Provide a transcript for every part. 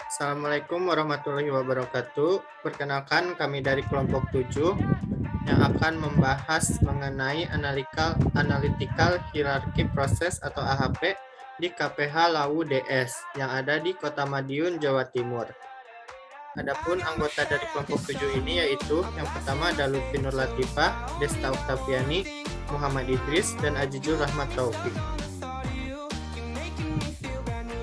Assalamualaikum warahmatullahi wabarakatuh. Perkenalkan kami dari kelompok 7 yang akan membahas mengenai analytical hierarchy proses atau AHP di KPH Lawu DS yang ada di Kota Madiun, Jawa Timur. Adapun anggota dari kelompok 7 ini yaitu yang pertama ada Lutfi Nur Latifah, Desta Oktaviani, Muhammad Idris, dan Ajijul Rahmat Taufik.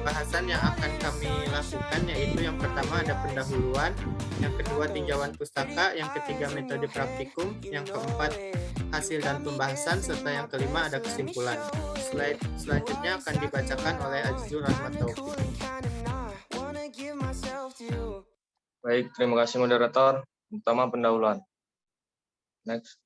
Bahasan yang akan kami lakukan yaitu yang pertama ada pendahuluan, yang kedua tinjauan pustaka, yang ketiga metode praktikum, yang keempat hasil dan pembahasan, serta yang kelima ada kesimpulan. Slide selanjutnya akan dibacakan oleh Ajizul Rahmat Taufik. Baik, terima kasih moderator. Pertama pendahuluan. Next.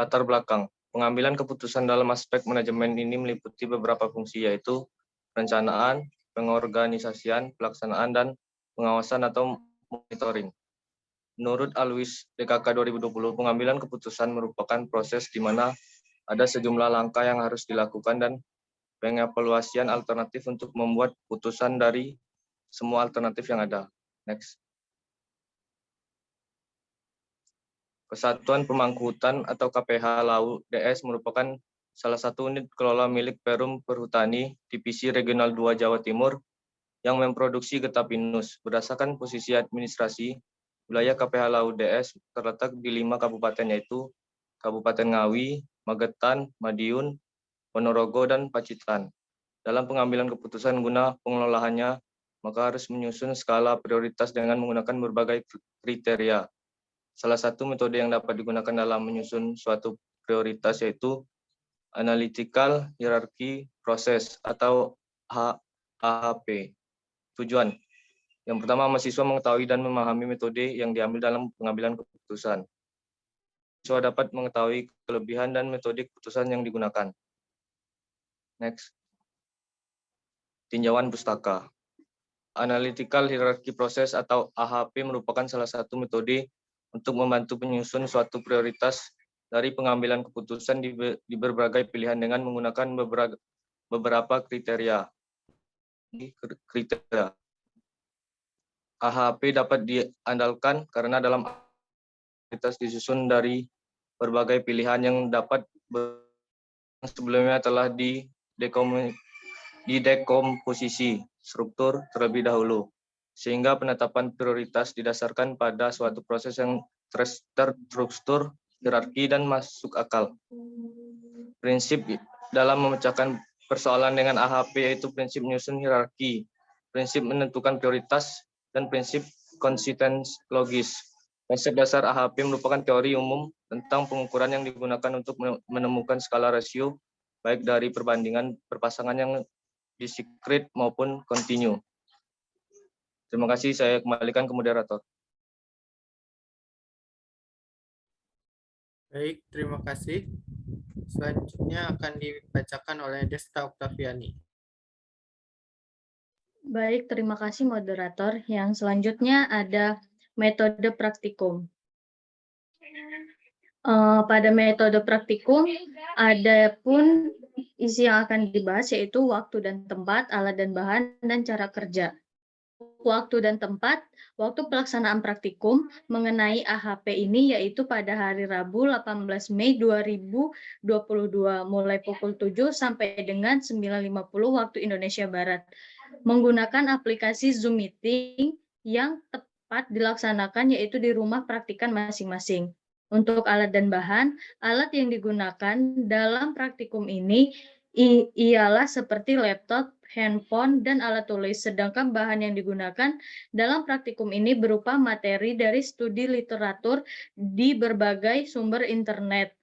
Latar belakang. Pengambilan keputusan dalam aspek manajemen ini meliputi beberapa fungsi, yaitu perencanaan, pengorganisasian, pelaksanaan, dan pengawasan atau monitoring. Menurut Alwis DKK 2020, pengambilan keputusan merupakan proses di mana ada sejumlah langkah yang harus dilakukan dan pengevaluasian alternatif untuk membuat keputusan dari semua alternatif yang ada. Next. Kesatuan Pemangku Hutan atau KPH Lawu DS merupakan salah satu unit kelola milik Perum Perhutani Divisi Regional 2 Jawa Timur yang memproduksi getah pinus. Berdasarkan posisi administrasi, wilayah KPH Lawu DS terletak di 5 kabupaten, yaitu Kabupaten Ngawi, Magetan, Madiun, Ponorogo, dan Pacitan. Dalam pengambilan keputusan guna pengelolaannya, maka harus menyusun skala prioritas dengan menggunakan berbagai kriteria. Salah satu metode yang dapat digunakan dalam menyusun suatu prioritas yaitu analytical hierarchy process atau AHP. Tujuan. Yang pertama, mahasiswa mengetahui dan memahami metode yang diambil dalam pengambilan keputusan. Mahasiswa dapat mengetahui kelebihan dan metode keputusan yang digunakan. Next. Tinjauan pustaka. Analytical hierarchy process atau AHP merupakan salah satu metode untuk membantu penyusun suatu prioritas dari pengambilan keputusan di berbagai pilihan dengan menggunakan beberapa kriteria. AHP dapat diandalkan karena dalam prioritas disusun dari berbagai pilihan yang dapat sebelumnya telah didekomposisi struktur terlebih dahulu, sehingga penetapan prioritas didasarkan pada suatu proses yang terstruktur, hierarki, dan masuk akal. Prinsip dalam memecahkan persoalan dengan AHP yaitu prinsip menyusun hierarki, prinsip menentukan prioritas, dan prinsip konsistens logis. Konsep dasar AHP merupakan teori umum tentang pengukuran yang digunakan untuk menemukan skala rasio, baik dari perbandingan berpasangan yang discrete maupun kontinu. Terima kasih, saya kembalikan ke moderator. Baik, terima kasih. Selanjutnya akan dibacakan oleh Desta Oktaviani. Baik, terima kasih moderator. Yang selanjutnya ada metode praktikum. Pada metode praktikum ada pun isi yang akan dibahas yaitu waktu dan tempat, alat dan bahan, dan cara kerja. Waktu dan tempat, waktu pelaksanaan praktikum mengenai AHP ini yaitu pada hari Rabu 18 Mei 2022 mulai pukul 7 sampai dengan 9.50 waktu Indonesia Barat. Menggunakan aplikasi Zoom Meeting yang tepat dilaksanakan yaitu di rumah praktikan masing-masing. Untuk alat dan bahan, alat yang digunakan dalam praktikum ini ialah seperti laptop, handphone, dan alat tulis, sedangkan bahan yang digunakan dalam praktikum ini berupa materi dari studi literatur di berbagai sumber internet,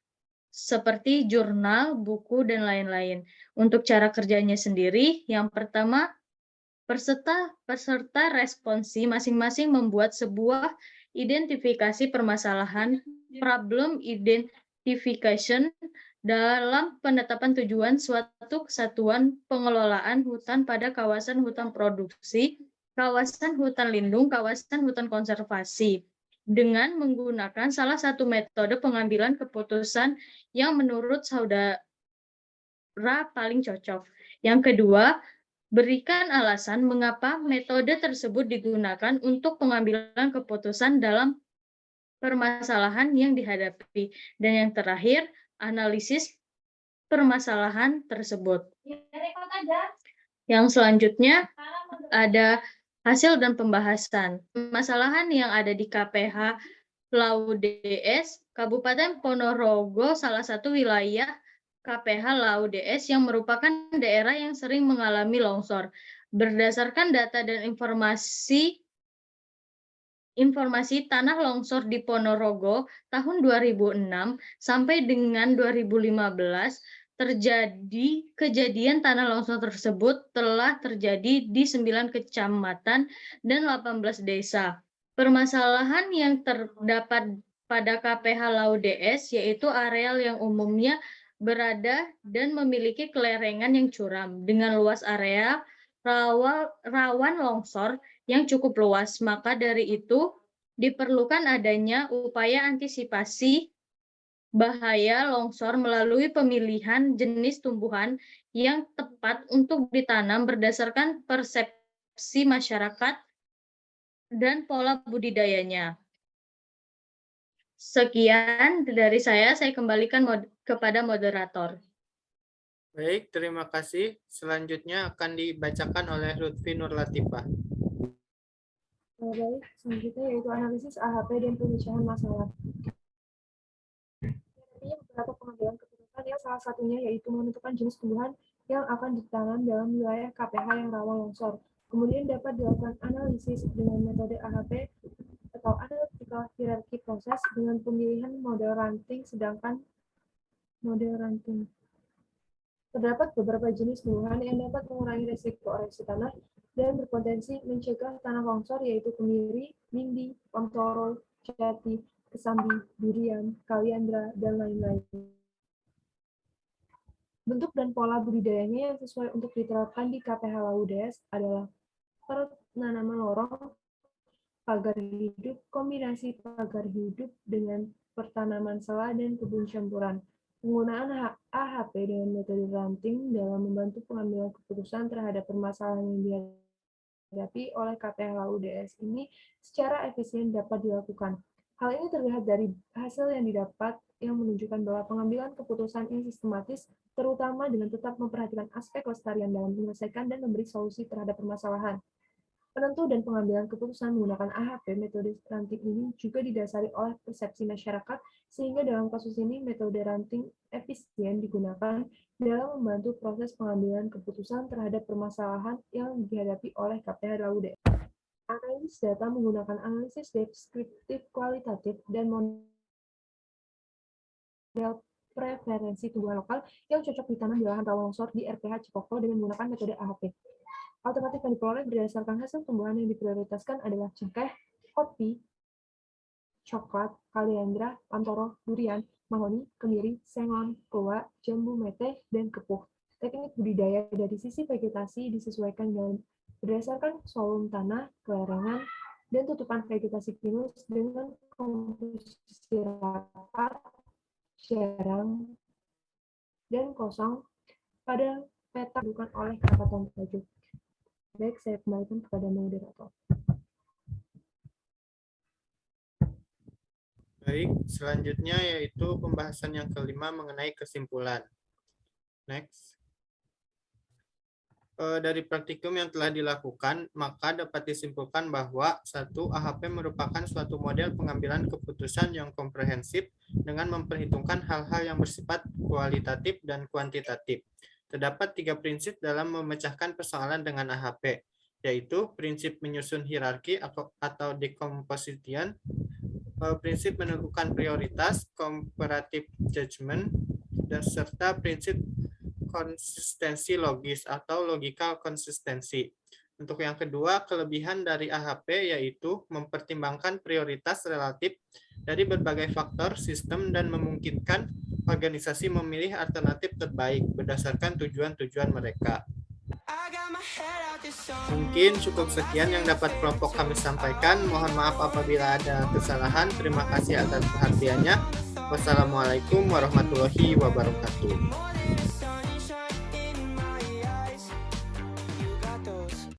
seperti jurnal, buku, dan lain-lain. Untuk cara kerjanya sendiri, yang pertama, peserta responsi masing-masing membuat sebuah identifikasi permasalahan, problem identification, dalam penetapan tujuan suatu kesatuan pengelolaan hutan pada kawasan hutan produksi, kawasan hutan lindung, kawasan hutan konservasi, dengan menggunakan salah satu metode pengambilan keputusan yang menurut saudara paling cocok. Yang kedua, Berikan alasan mengapa metode tersebut digunakan untuk pengambilan keputusan dalam permasalahan yang dihadapi. Dan yang terakhir, analisis permasalahan tersebut. Yang selanjutnya ada hasil dan pembahasan. Permasalahan yang ada di KPH Lau DS, Kabupaten Ponorogo, salah satu wilayah KPH Lau DS yang merupakan daerah yang sering mengalami longsor. Berdasarkan data dan informasi tanah longsor di Ponorogo tahun 2006 sampai dengan 2015, terjadi kejadian tanah longsor tersebut telah terjadi di 9 kecamatan dan 18 desa. Permasalahan yang terdapat pada KPH Lau DS yaitu areal yang umumnya berada dan memiliki kelerengan yang curam dengan luas area rawan longsor yang cukup luas. Maka dari itu diperlukan adanya upaya antisipasi bahaya longsor melalui pemilihan jenis tumbuhan yang tepat untuk ditanam berdasarkan persepsi masyarakat dan pola budidayanya. Sekian dari saya kembalikan kepada moderator. Baik, terima kasih. Selanjutnya akan dibacakan oleh Lutfi Nurlatifah. Baik, selanjutnya yaitu analisis AHP dan pemecahan masalah. Artinya beberapa pengambilan keputusan yang salah satunya yaitu menentukan jenis tumbuhan yang akan ditanam dalam wilayah KPH yang rawan longsor. Kemudian dapat dilakukan analisis dengan metode AHP atau analytical hierarchy process dengan pemilihan model ranting, sedangkan model ranting. Terdapat beberapa jenis tumbuhan yang dapat mengurangi resiko erosi tanah dan berpotensi mencegah tanah longsor yaitu kemiri, mindi, pantoro, jati, kesambi, durian, kaliandra, dan lain-lain. Bentuk dan pola budidayanya yang sesuai untuk diterapkan di KPH Lau DS adalah penanaman lorong, pagar hidup, kombinasi pagar hidup dengan pertanaman sela dan kebun campuran. Penggunaan AHP dengan metode ranting dalam membantu pengambilan keputusan terhadap permasalahan yang dihadapi oleh KPH Lau DS ini secara efisien dapat dilakukan. Hal ini terlihat dari hasil yang didapat yang menunjukkan bahwa pengambilan keputusan yang sistematis, terutama dengan tetap memperhatikan aspek kelestarian dalam menyelesaikan dan memberi solusi terhadap permasalahan. Penentu dan pengambilan keputusan menggunakan AHP, metode ranting ini juga didasari oleh persepsi masyarakat, sehingga dalam kasus ini metode ranting efisien digunakan dalam membantu proses pengambilan keputusan terhadap permasalahan yang dihadapi oleh KPH Lau DS. Analisis data menggunakan analisis deskriptif kualitatif dan model preferensi tumbuhan lokal yang cocok ditanam di lahan rawan longsor di RPH Cikoko dengan menggunakan metode AHP. Alternatif yang diperoleh berdasarkan hasil tumbuhan yang diprioritaskan adalah cengkeh, kopi, coklat, kaliandra, pantoro, durian, mahoni, kemiri, sengon, goa, jambu mete, dan kepuh. Teknik budidaya dari sisi vegetasi disesuaikan dengan berdasarkan volume tanah, kelerengan, dan tutupan vegetasi pinus dengan komposisi rapat, jarang, dan kosong pada peta bukan oleh Kapatan Tajuk. Baik, saya kembalikan kepada moderator. Baik, selanjutnya yaitu pembahasan yang kelima mengenai kesimpulan. Next. Dari praktikum yang telah dilakukan, maka dapat disimpulkan bahwa 1. AHP merupakan suatu model pengambilan keputusan yang komprehensif dengan memperhitungkan hal-hal yang bersifat kualitatif dan kuantitatif. Terdapat 3 prinsip dalam memecahkan persoalan dengan AHP, yaitu prinsip menyusun hierarki atau decomposition, prinsip menentukan prioritas, comparative judgment, dan serta prinsip konsistensi logis atau logical konsistensi. Untuk yang kedua, kelebihan dari AHP yaitu mempertimbangkan prioritas relatif dari berbagai faktor sistem dan memungkinkan organisasi memilih alternatif terbaik berdasarkan tujuan-tujuan mereka. Mungkin cukup sekian yang dapat kelompok kami sampaikan. Mohon maaf apabila ada kesalahan. Terima kasih atas perhatiannya. Wassalamualaikum warahmatullahi wabarakatuh.